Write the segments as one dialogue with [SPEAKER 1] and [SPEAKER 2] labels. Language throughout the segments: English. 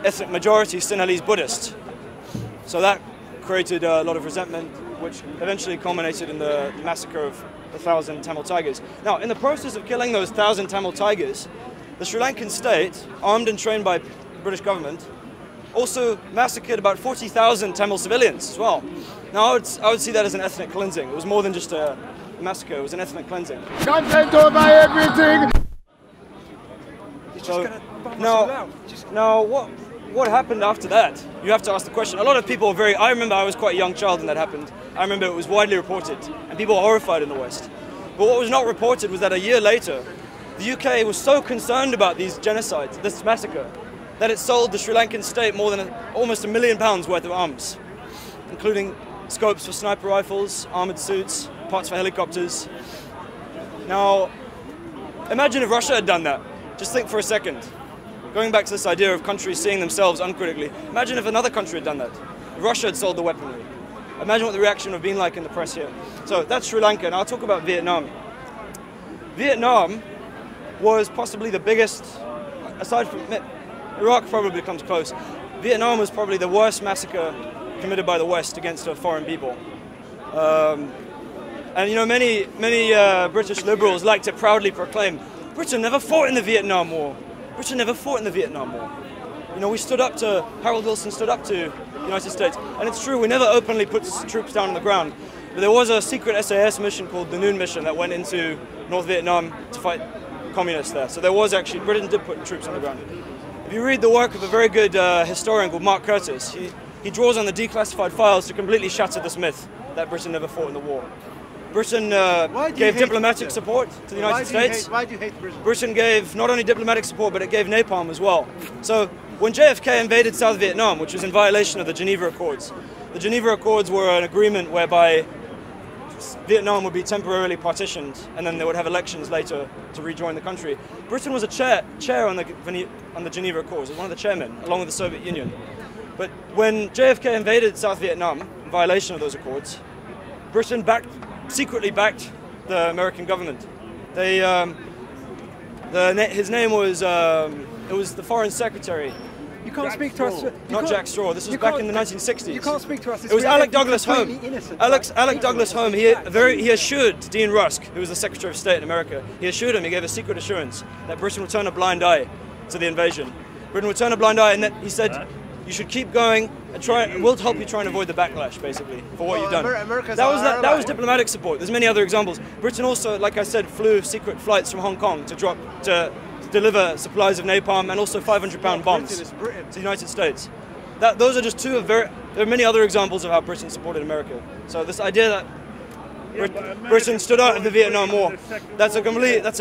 [SPEAKER 1] ethnic majority Sinhalese Buddhist. So that created a lot of resentment, which eventually culminated in the massacre of 1,000 Tamil tigers. Now, in the process of killing those 1,000 Tamil tigers, the Sri Lankan state, armed and trained by the British government, also massacred about 40,000 Tamil civilians as well. Now, I would see that as an ethnic cleansing. It was more than just a massacre, it was an ethnic cleansing.
[SPEAKER 2] Content over everything!
[SPEAKER 1] So, now what happened after that? You have to ask the question. A lot of people are I remember I was quite a young child when that happened. I remember it was widely reported, and people were horrified in the West. But what was not reported was that a year later, the UK was so concerned about these genocides, this massacre, that it sold the Sri Lankan state more than almost £1 million worth of arms, including scopes for sniper rifles, armoured suits, parts for helicopters. Now, imagine if Russia had done that. Just think for a second. Going back to this idea of countries seeing themselves uncritically, imagine if another country had done that. If Russia had sold the weaponry. Imagine what the reaction would have been like in the press here. So that's Sri Lanka. Now I'll talk about Vietnam. Vietnam was possibly the biggest, aside from Iraq probably comes close. Vietnam was probably the worst massacre committed by the West against a foreign people. And you know, many British liberals like to proudly proclaim, Britain never fought in the Vietnam War. Britain never fought in the Vietnam War. You know, we stood up to, Harold Wilson stood up to the United States. And it's true, we never openly put troops down on the ground. But there was a secret SAS mission called the Noon Mission that went into North Vietnam to fight communists there. So there was actually, Britain did put troops on the ground. If you read the work of a very good historian called Mark Curtis, he draws on the declassified files to completely shatter this myth that Britain never fought in the war. Britain gave diplomatic support to the United States.
[SPEAKER 2] Why do you hate Britain?
[SPEAKER 1] Britain gave not only diplomatic support, but it gave napalm as well. So when JFK invaded South Vietnam, which was in violation of the Geneva Accords, the Geneva Accords were an agreement whereby Vietnam would be temporarily partitioned, and then they would have elections later to rejoin the country. Britain was a chair on the Geneva Accords, one of the chairmen, along with the Soviet Union. But when JFK invaded South Vietnam, in violation of those accords, Britain secretly backed the American government. His name was, it was the Foreign Secretary.
[SPEAKER 2] You can't speak to us.
[SPEAKER 1] Not Jack Straw. This was back in the 1960s.
[SPEAKER 2] You can't speak to us.
[SPEAKER 1] It was Alec Douglas Home. Alec Douglas Home. He assured Dean Rusk, who was the Secretary of State in America, he assured him, he gave a secret assurance that Britain would turn a blind eye to the invasion. Britain would turn a blind eye, and then he said, you should keep going and we'll help you try and avoid the backlash, basically, for what you've done. That was diplomatic support. There's many other examples. Britain also, like I said, flew secret flights from Hong Kong to deliver supplies of napalm and also 500-pound bombs to the United States. Those are just two of there are many other examples of how Britain supported America. So this idea that Britain stood out in the Vietnam War, that's a complete myth. It's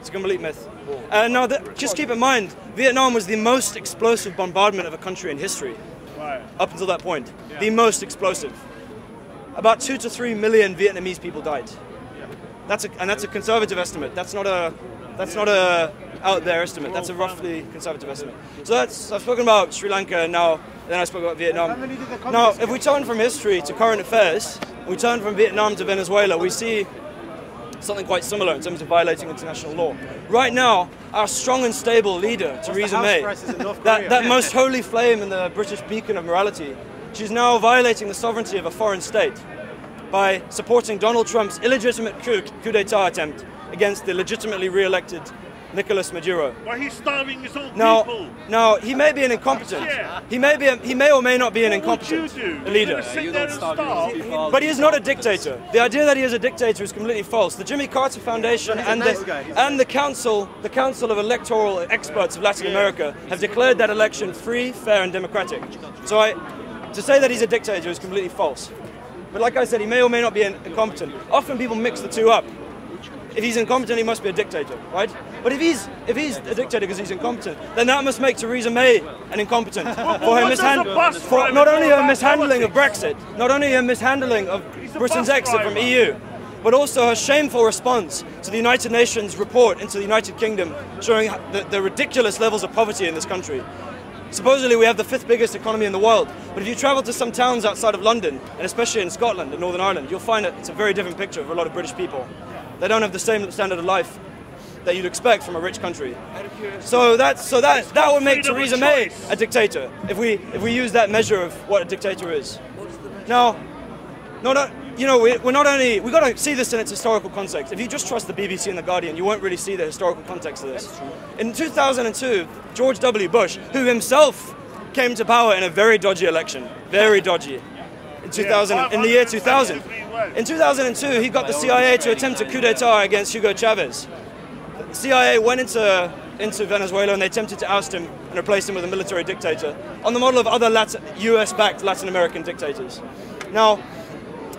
[SPEAKER 1] a complete myth. And now, just keep in mind, Vietnam was the most explosive bombardment of a country in history. Up until that point, the most explosive. About 2 to 3 million Vietnamese people died. That's a conservative estimate. That's not a out there estimate. That's a roughly conservative estimate. So I've spoken about Sri Lanka, and then I spoke about Vietnam. Now, if we turn from history to current affairs, we turn from Vietnam to Venezuela, we see something quite similar in terms of violating international law. Right now, our strong and stable leader, Theresa May, that most holy flame in the British beacon of morality, she's now violating the sovereignty of a foreign state by supporting Donald Trump's illegitimate coup d'etat attempt against the legitimately re-elected Nicolas Maduro.
[SPEAKER 3] Well, he's starving his own people.
[SPEAKER 1] Now, he may be an incompetent. He may or may not be an incompetent leader. But he is not a dictator. The idea that he is a dictator is completely false. The Jimmy Carter Foundation and the Council of Electoral Experts of Latin America have declared that election free, fair, and democratic. So to say that he's a dictator is completely false. But like I said, he may or may not be incompetent. Often people mix the two up. If he's incompetent, he must be a dictator, right? But if he's a dictator because he's incompetent, then that must make Theresa May an incompetent for not only her mishandling of Brexit, not only her mishandling of Britain's exit from EU, but also her shameful response to the United Nations report into the United Kingdom showing the ridiculous levels of poverty in this country. Supposedly we have the 5th biggest economy in the world, but if you travel to some towns outside of London, and especially in Scotland and Northern Ireland, you'll find that it's a very different picture for a lot of British people. They don't have the same standard of life. that you'd expect from a rich country. So that would make Theresa May a dictator if we use that measure of what a dictator is. Now, you know, we got to see this in its historical context. If you just trust the BBC and the Guardian, you won't really see the historical context of this. In 2002, George W. Bush, who himself came to power in a very dodgy election, very dodgy, in the year 2000. In 2002, he got the CIA to attempt a coup d'état against Hugo Chavez. The CIA went into Venezuela and they attempted to oust him and replace him with a military dictator on the model of other US-backed Latin American dictators. Now,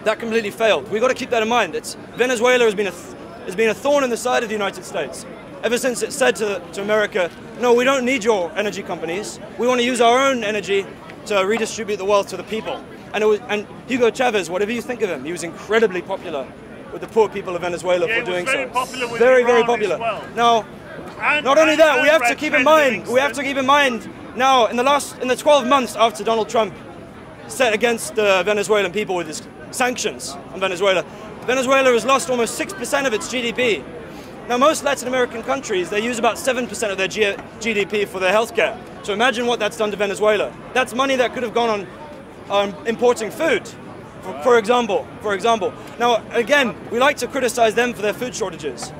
[SPEAKER 1] that completely failed. We've got to keep that in mind. Venezuela has been a thorn in the side of the United States. Ever since it said to America, no, we don't need your energy companies. We want to use our own energy to redistribute the wealth to the people. And Hugo Chavez, whatever you think of him, he was incredibly popular with the poor people of Venezuela for doing so. Very, very popular. Now, not only that, we have to keep in mind now, in the 12 months after Donald Trump set against the Venezuelan people with his sanctions on Venezuela, Venezuela has lost almost 6% of its GDP. Now, most Latin American countries, they use about 7% of their GDP for their healthcare. So imagine what that's done to Venezuela. That's money that could have gone on importing food, for example. Now, again, we like to criticize them for their food shortages,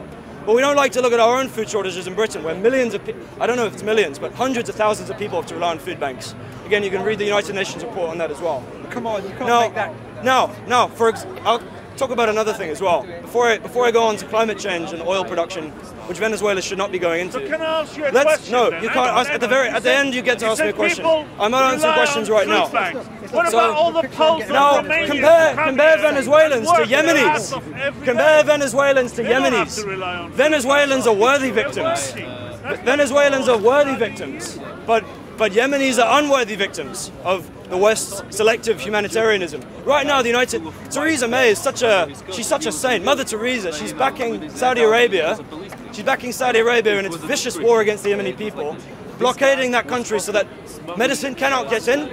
[SPEAKER 1] but we don't like to look at our own food shortages in Britain, where millions of people, I don't know if it's millions, but hundreds of thousands of people have to rely on food banks. Again, you can read the United Nations report on that as well.
[SPEAKER 2] Come on, you can't make that.
[SPEAKER 1] I'll talk about another thing as well. Before I go on to climate change and oil production, which Venezuela should not be going into.
[SPEAKER 3] So can I ask you a question?
[SPEAKER 1] No, you can't. At the end, you get to ask me a question. I'm not answering questions right now.
[SPEAKER 3] What about all the polls
[SPEAKER 1] now,
[SPEAKER 3] on Romanians
[SPEAKER 1] compare Venezuelans to Yemenis. Compare Venezuelans to Yemenis. Venezuelans are worthy victims. Venezuelans are worthy victims, but Yemenis are unworthy victims of the West's selective humanitarianism. Right now, Theresa May is she's such a saint. Mother Teresa, she's backing Saudi Arabia. She's backing Saudi Arabia in its vicious war against the Yemeni people, blockading that country so that medicine cannot get in,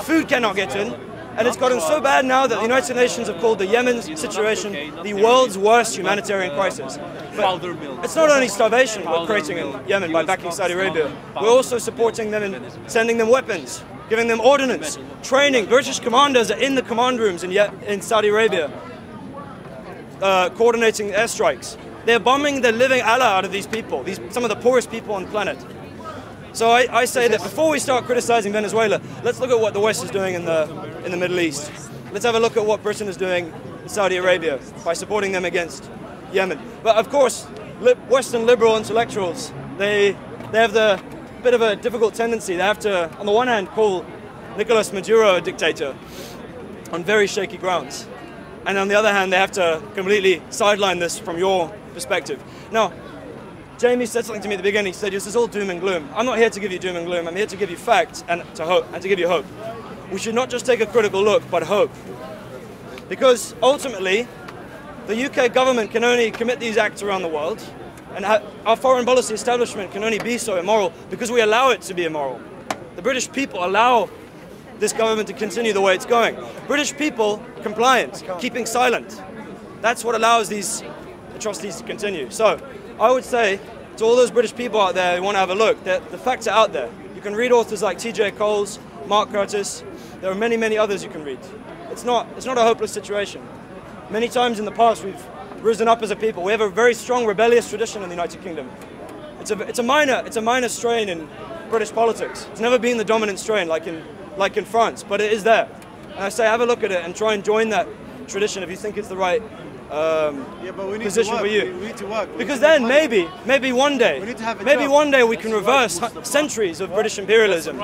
[SPEAKER 1] food cannot get in, and it's gotten so bad now that the United Nations have called the Yemen situation the world's worst humanitarian crisis. But it's not only starvation we're creating in Yemen by backing Saudi Arabia, we're also supporting them in sending them weapons, giving them ordnance, training. British commanders are in the command rooms in Saudi Arabia, coordinating airstrikes. They're bombing the living Allah out of these people, some of the poorest people on the planet. So I say that before we start criticizing Venezuela, let's look at what the West is doing in the Middle East. Let's have a look at what Britain is doing in Saudi Arabia by supporting them against Yemen. But of course, Western liberal intellectuals, they have the bit of a difficult tendency. They have to, on the one hand, call Nicolas Maduro a dictator on very shaky grounds. And on the other hand, they have to completely sideline this from your perspective. Now, Jamie said something to me at the beginning. He said, this is all doom and gloom. I'm not here to give you doom and gloom. I'm here to give you facts and to give you hope. We should not just take a critical look, but hope. Because ultimately, the UK government can only commit these acts around the world, and our foreign policy establishment can only be so immoral because we allow it to be immoral. The British people allow this government to continue the way it's going. British people, compliant, keeping silent. That's what allows these atrocities to continue. So, I would say to all those British people out there who want to have a look, that the facts are out there. You can read authors like T.J. Coles, Mark Curtis. There are many, many others you can read. It's not a hopeless situation. Many times in the past we've risen up as a people. We have a very strong rebellious tradition in the United Kingdom. It's a minor strain in British politics. It's never been the dominant strain like in France, but it is there. And I say have a look at it and try and join that tradition if you think it's the right position for you.
[SPEAKER 2] We need to work.
[SPEAKER 1] Because then maybe one day we can reverse centuries of British imperialism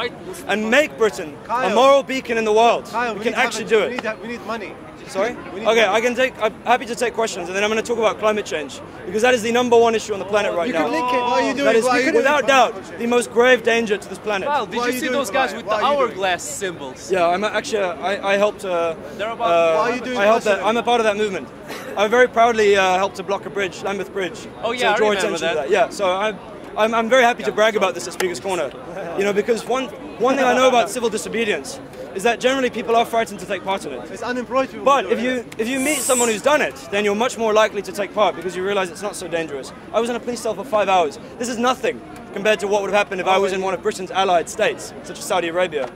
[SPEAKER 1] and make Britain a moral beacon in the world. We can actually do it.
[SPEAKER 2] We need money.
[SPEAKER 1] Sorry? Okay, I'm happy to take questions, and then I'm going to talk about climate change, because that is the #1 issue on the planet right now.
[SPEAKER 2] Link it. What are you doing?
[SPEAKER 1] That is, without doubt, the most grave danger to this planet.
[SPEAKER 4] Wow, did you see those guys with the hourglass symbols?
[SPEAKER 1] Yeah, I'm actually, I helped,
[SPEAKER 2] what are you doing?
[SPEAKER 1] I'm a part of that movement. I very proudly helped to block a bridge, Lambeth Bridge.
[SPEAKER 4] Oh yeah,
[SPEAKER 1] to draw
[SPEAKER 4] I remember
[SPEAKER 1] attention
[SPEAKER 4] that.
[SPEAKER 1] to that. Yeah, so I'm very happy to brag about this at Speaker's Corner. You know, because one thing I know about civil disobedience is that generally people are frightened to take part in it.
[SPEAKER 5] It's unemployed people.
[SPEAKER 1] But if you meet someone who's done it, then you're much more likely to take part because you realize it's not so dangerous. I was in a police cell for 5 hours. This is nothing compared to what would have happened if I was in one of Britain's allied states, such as Saudi Arabia.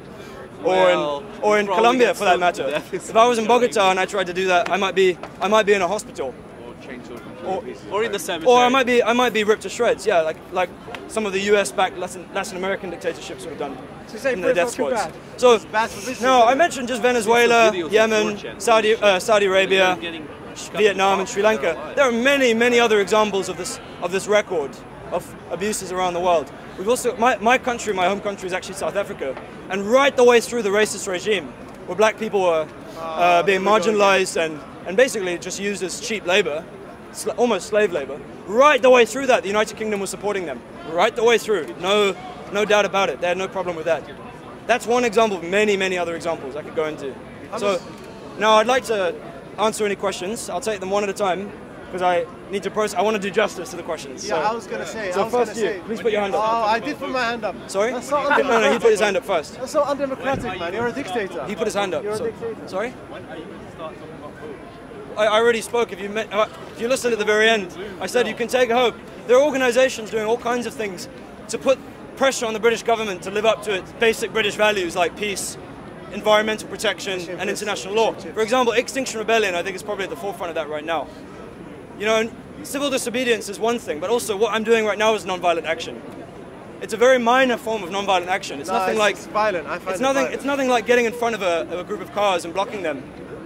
[SPEAKER 1] Or in Colombia, for that matter. If I was in Bogota and I tried to do that, I might be in a hospital.
[SPEAKER 4] Or in the cemetery.
[SPEAKER 1] Or I might be ripped to shreds. Yeah, like some of the US-backed Latin American dictatorships would have done in their death squads. So no, I mentioned just Venezuela, Yemen, Saudi Arabia, Vietnam, and Sri Lanka. There are many other examples of this record of abuses around the world. We've also my country, my home country, is actually South Africa, and right the way through the racist regime, where black people were being marginalized and basically just used as cheap labor, almost slave labor. Right the way through that, the United Kingdom was supporting them. Right the way through, no doubt about it. They had no problem with that. That's one example of many other examples I could go into. So now I'd like to answer any questions. I'll take them one at a time because I need to process. I want to do justice to the questions.
[SPEAKER 5] Yeah, I was going to say.
[SPEAKER 1] So first you, please put your hand up.
[SPEAKER 5] Oh, I did put my hand up.
[SPEAKER 1] Sorry?
[SPEAKER 5] That's so
[SPEAKER 1] no, he put his hand up first.
[SPEAKER 5] That's so undemocratic, man. You're a dictator.
[SPEAKER 1] He put his hand up.
[SPEAKER 5] You're a dictator.
[SPEAKER 1] Sorry? I already spoke. If you listened at the very end, I said you can take hope. There are organisations doing all kinds of things to put pressure on the British government to live up to its basic British values like peace, environmental protection, and international law. For example, Extinction Rebellion, I think, is probably at the forefront of that right now. You know, civil disobedience is one thing, but also what I'm doing right now is non-violent action. It's a very minor form of non-violent action. It's nothing like
[SPEAKER 5] violent.
[SPEAKER 1] It's nothing like getting in front of a group of cars and blocking them,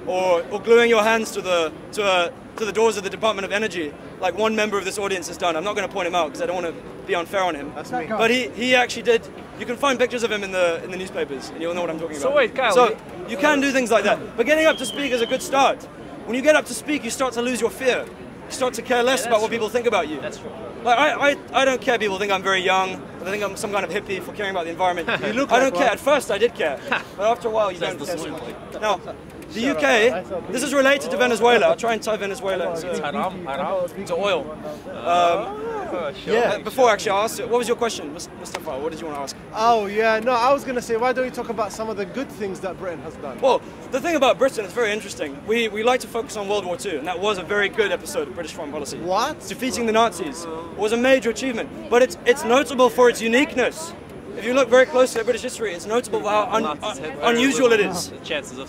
[SPEAKER 1] or gluing your hands to the doors of the Department of Energy, like one member of this audience has done. I'm not going to point him out because I don't want to be unfair on him.
[SPEAKER 5] That's me.
[SPEAKER 1] But he actually did. You can find pictures of him in the newspapers, and you'll know what I'm talking about.
[SPEAKER 4] So wait, Kyle.
[SPEAKER 1] So you can do things like that, but getting up to speak is a good start. When you get up to speak, you start to lose your fear. You start to care less about what people think about you.
[SPEAKER 4] That's true.
[SPEAKER 1] Like I don't care. People think I'm very young. Or they think I'm some kind of hippie for caring about the environment.
[SPEAKER 5] You look
[SPEAKER 1] I don't
[SPEAKER 5] like
[SPEAKER 1] care. At first, I did care, but after a while, you don't care so much. Now, the UK. This is related to Venezuela. I'll try and tie Venezuela. To oil. Yeah. Before actually, I asked, what was your question, Mustafa? What did you want to ask?
[SPEAKER 5] Oh yeah, no, I was going to say, why don't you talk about some of the good things that Britain has done?
[SPEAKER 1] Well, the thing about Britain is very interesting. We like to focus on World War II, and that was a very good episode of British foreign policy.
[SPEAKER 5] What?
[SPEAKER 1] Defeating the Nazis was a major achievement, but it's notable for its uniqueness. If you look very closely at British history, it's notable for how unusual it is.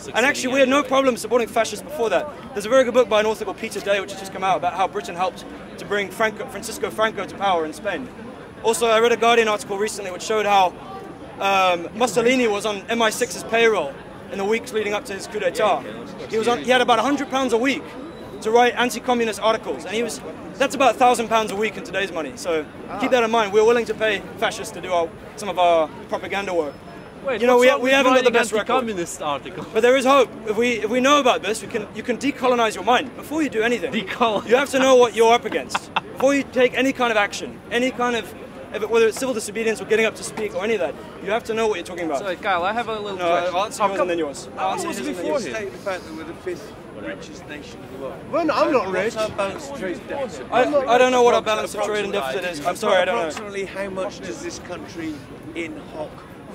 [SPEAKER 1] And actually, we had no problem supporting fascists before that. There's a very good book by an author called Peter Day, which has just come out, about how Britain helped to bring Francisco Franco to power in Spain. Also, I read a Guardian article recently which showed how Mussolini was on MI6's payroll in the weeks leading up to his coup d'etat. He had about £100 a week to write anti-communist articles, and that's about £1,000 a week in today's money. So keep that in mind. We're willing to pay fascists to do some of our propaganda work.
[SPEAKER 4] Wait,
[SPEAKER 1] you know, we haven't got the best record.
[SPEAKER 4] Communist article.
[SPEAKER 1] But there is hope. If we know about this, you can decolonize your mind before you do anything. You have to know what you're up against before you take any kind of action, any kind of, whether it's civil disobedience or getting up to speak or any of that. You have to know what you're talking about.
[SPEAKER 4] Sorry, Kyle, I have a little
[SPEAKER 1] No,
[SPEAKER 4] question.
[SPEAKER 1] I'll answer yours and then yours. I'll answer yours and then yours.
[SPEAKER 2] State the fact that we're the fifth richest nation in the world.
[SPEAKER 5] Well, no, I'm not rich.
[SPEAKER 2] What's our balance of trade deficit?
[SPEAKER 1] I don't know what our balance of trade and deficit is. I'm sorry, I don't know.
[SPEAKER 2] Approximately how much does this country in hock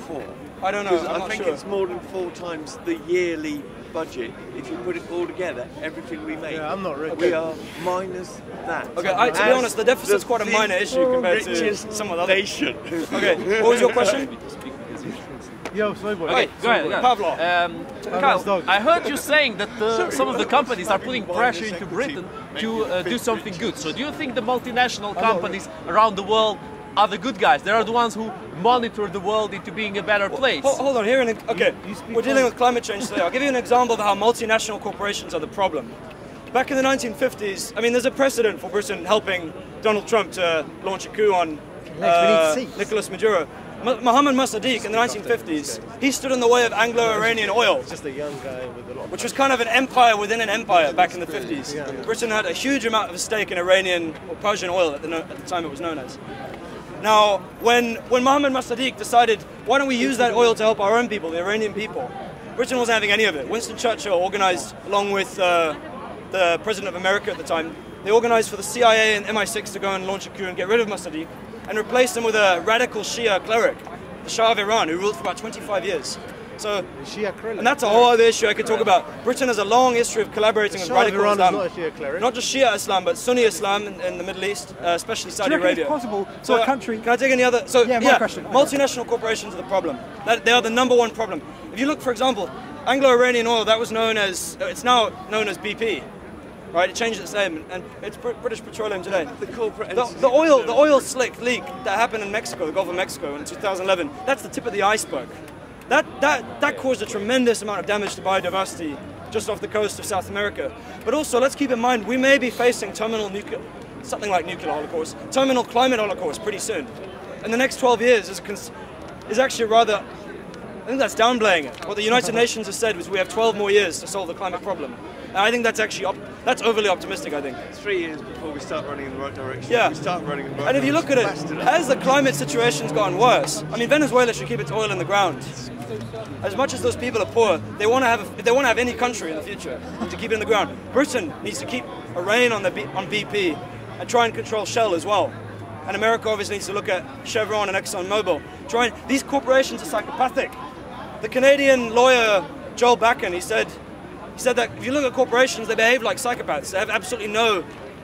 [SPEAKER 2] for?
[SPEAKER 1] I don't know.
[SPEAKER 2] I think it's more than 4 times the yearly budget. If you put it all together, everything we make.
[SPEAKER 5] Yeah, I'm not rich.
[SPEAKER 2] We are minus that.
[SPEAKER 1] Okay, to be honest, the deficit's quite a minor issue compared to some of the other.
[SPEAKER 2] Nation.
[SPEAKER 1] Okay, what was your question?
[SPEAKER 5] Yo, sorry boy.
[SPEAKER 4] Okay, go ahead.
[SPEAKER 1] Pavlov.
[SPEAKER 4] Kyle, I heard you saying that some of the companies are putting pressure into Britain to do something good. So do you think the multinational companies around the world are the good guys? They are the ones who monitor the world into being a better place.
[SPEAKER 1] Hold on, we're dealing with climate change today. I'll give you an example of how multinational corporations are the problem. Back in the 1950s, I mean, there's a precedent for Britain helping Donald Trump to launch a coup on Nicolas Maduro. Mohammed Mossadegh in the 1950s, he stood in the way of Anglo-Iranian oil,
[SPEAKER 5] Just a young guy with a lot.
[SPEAKER 1] which was kind of an empire within an empire back in the 50s. Britain had a huge amount of stake in Iranian or Persian oil at the time it was known as. Now, when Mohammed Mossadegh decided, why don't we use that oil to help our own people, the Iranian people, Britain wasn't having any of it. Winston Churchill organized, along with the President of America at the time, they organized for the CIA and MI6 to go and launch a coup and get rid of Mossadegh. and replaced him with a radical Shia cleric, the Shah of Iran, who ruled for about 25 years. So, and that's a whole other issue I could talk about. Britain has a long history of collaborating with radical Islam.
[SPEAKER 5] Not, a Shia cleric.
[SPEAKER 1] Not just Shia Islam, but Sunni Islam in the Middle East, especially Saudi Arabia.
[SPEAKER 6] It's possible for a country.
[SPEAKER 1] Can I take any other? So,
[SPEAKER 6] yeah, question.
[SPEAKER 1] Multinational corporations are the problem. They are the #1 problem. If you look, for example, Anglo-Iranian oil, that was known as, it's now known as BP. Right, it changed its name, and it's British Petroleum today. The oil slick leak that happened in Mexico, the Gulf of Mexico, in 2011. That's the tip of the iceberg. That caused a tremendous amount of damage to biodiversity just off the coast of South America. But also, let's keep in mind, we may be facing something like nuclear holocaust, terminal climate holocaust pretty soon. In the next 12 years is actually rather, I think that's downplaying it. What the United Nations has said was we have 12 more years to solve the climate problem. And I think that's actually, that's overly optimistic, I think.
[SPEAKER 2] 3 years before we start running in the right direction.
[SPEAKER 1] Yeah.
[SPEAKER 2] We start running in the right
[SPEAKER 1] and if you look at it, as the climate situation's gotten worse, I mean, Venezuela should keep its oil in the ground. As much as those people are poor, they want to have any country in the future to keep it in the ground. Britain needs to keep a rein on BP and try and control Shell as well. And America obviously needs to look at Chevron and ExxonMobil. These corporations are psychopathic. The Canadian lawyer Joel Backen, he said that if you look at corporations, they behave like psychopaths. They have absolutely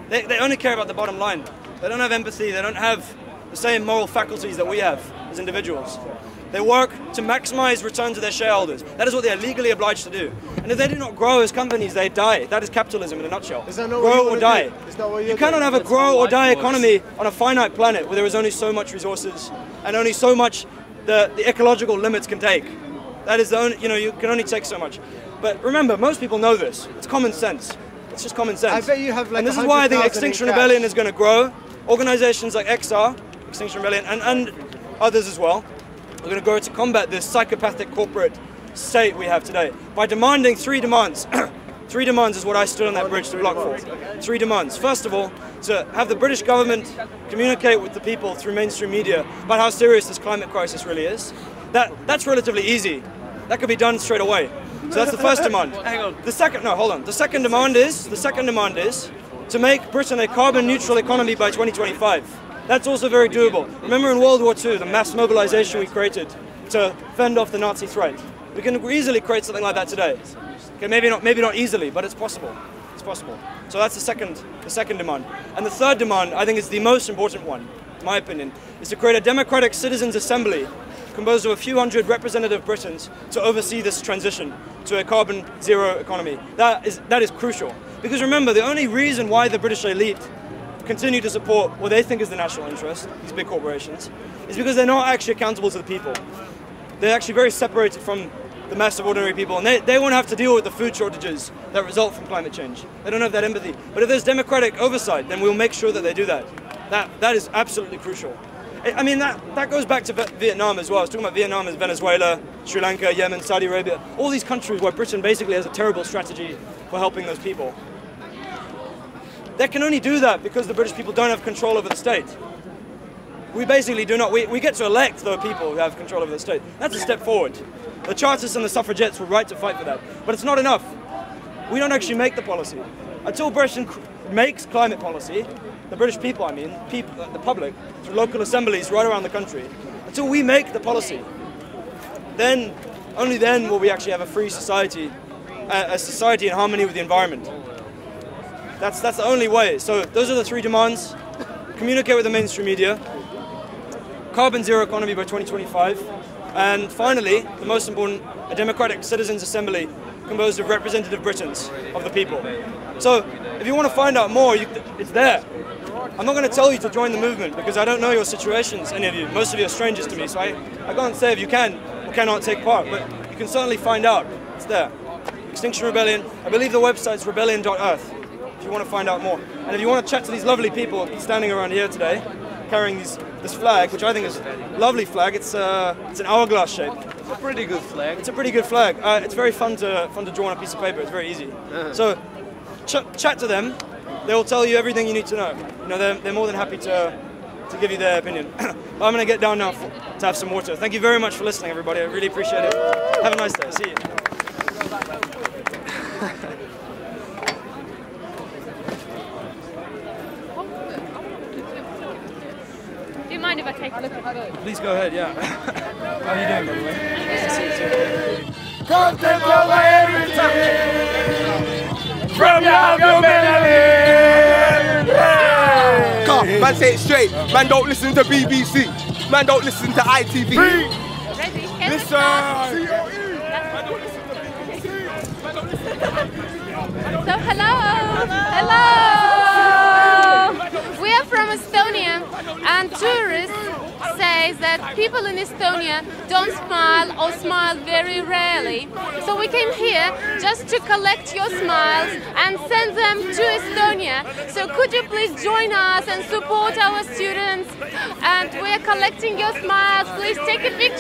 [SPEAKER 1] they only care about the bottom line. They don't have empathy. They don't have the same moral faculties that we have as individuals. They work to maximize return to their shareholders. That is what they are legally obliged to do. And if they do not grow as companies, they die. That is capitalism in a nutshell. Grow or die. You cannot have a grow or die economy on a finite planet where there is only so much resources and only so much the ecological limits can take. That is the only, you can only take so much. But remember, most people know this. It's common sense. It's just common sense.
[SPEAKER 5] I bet you have like,
[SPEAKER 1] and this is why I think Extinction Rebellion is going to grow. Organizations like XR, Extinction Rebellion, and others as well, are going to go to combat this psychopathic corporate state we have today by demanding 3 demands. 3 demands is what I stood on that bridge to block for. 3 demands. First of all, to have the British government communicate with the people through mainstream media about how serious this climate crisis really is. That's relatively easy. That could be done straight away. So that's the first demand.
[SPEAKER 4] Hang on.
[SPEAKER 1] The second demand is to make Britain a carbon neutral economy by 2025. That's also very doable. Remember in World War II, the mass mobilization we created to fend off the Nazi threat. We can easily create something like that today. Okay, maybe not easily, but it's possible. It's possible. So that's the second demand. And the third demand, I think, is the most important one, in my opinion, is to create a democratic citizens' assembly composed of a few hundred representative Britons to oversee this transition to a carbon zero economy. That is crucial. Because remember, the only reason why the British elite continue to support what they think is the national interest, these big corporations, is because they're not actually accountable to the people. They're actually very separated from the mass of ordinary people, and they won't have to deal with the food shortages that result from climate change. They don't have that empathy. But if there's democratic oversight, then we'll make sure that they do that. That is absolutely crucial. I mean, that goes back to Vietnam as well. I was talking about Vietnam as Venezuela, Sri Lanka, Yemen, Saudi Arabia, all these countries where Britain basically has a terrible strategy for helping those people. They can only do that because the British people don't have control over the state. We basically do not. We get to elect the people who have control over the state. That's a step forward. The Chartists and the suffragettes were right to fight for that. But it's not enough. We don't actually make the policy. Until Britain makes climate policy, the British people, the public, through local assemblies right around the country, until we make the policy, then, only then will we actually have a free society, a society in harmony with the environment. That's the only way. So those are the 3 demands. Communicate with the mainstream media, carbon zero economy by 2025, and finally, the most important, a democratic citizens' assembly composed of representative Britons, of the people. So if you want to find out more, it's there. I'm not going to tell you to join the movement because I don't know your situations, any of you. Most of you are strangers to me, so I can't say if you can or cannot take part, but you can certainly find out. It's there. Extinction Rebellion. I believe the website's rebellion.earth if you want to find out more. And if you want to chat to these lovely people standing around here today, carrying this flag, which I think is a lovely flag. It's an hourglass shape.
[SPEAKER 4] It's a pretty good flag.
[SPEAKER 1] It's a pretty good flag. It's very fun to draw on a piece of paper. It's very easy. So chat to them. They will tell you everything you need to know. They're more than happy to give you their opinion. But I'm going to get down now to have some water. Thank you very much for listening, everybody. I really appreciate it. Have a nice day. See you.
[SPEAKER 7] Do you mind
[SPEAKER 6] if I take a look at the book?
[SPEAKER 1] Please go ahead, yeah. How are you doing, by the way?
[SPEAKER 7] Content over everything from your melanin.
[SPEAKER 8] Come, man, say it straight. Man, don't listen to BBC. Man, don't listen to ITV.
[SPEAKER 6] Ready?
[SPEAKER 8] Listen.
[SPEAKER 6] So hello. We are from Estonia, and tourists say that people in Estonia don't smile or smile very rarely. So we came here just to collect your smiles and send them to Estonia. So could you please join us and support our students? And we are collecting your smiles. Please take a picture.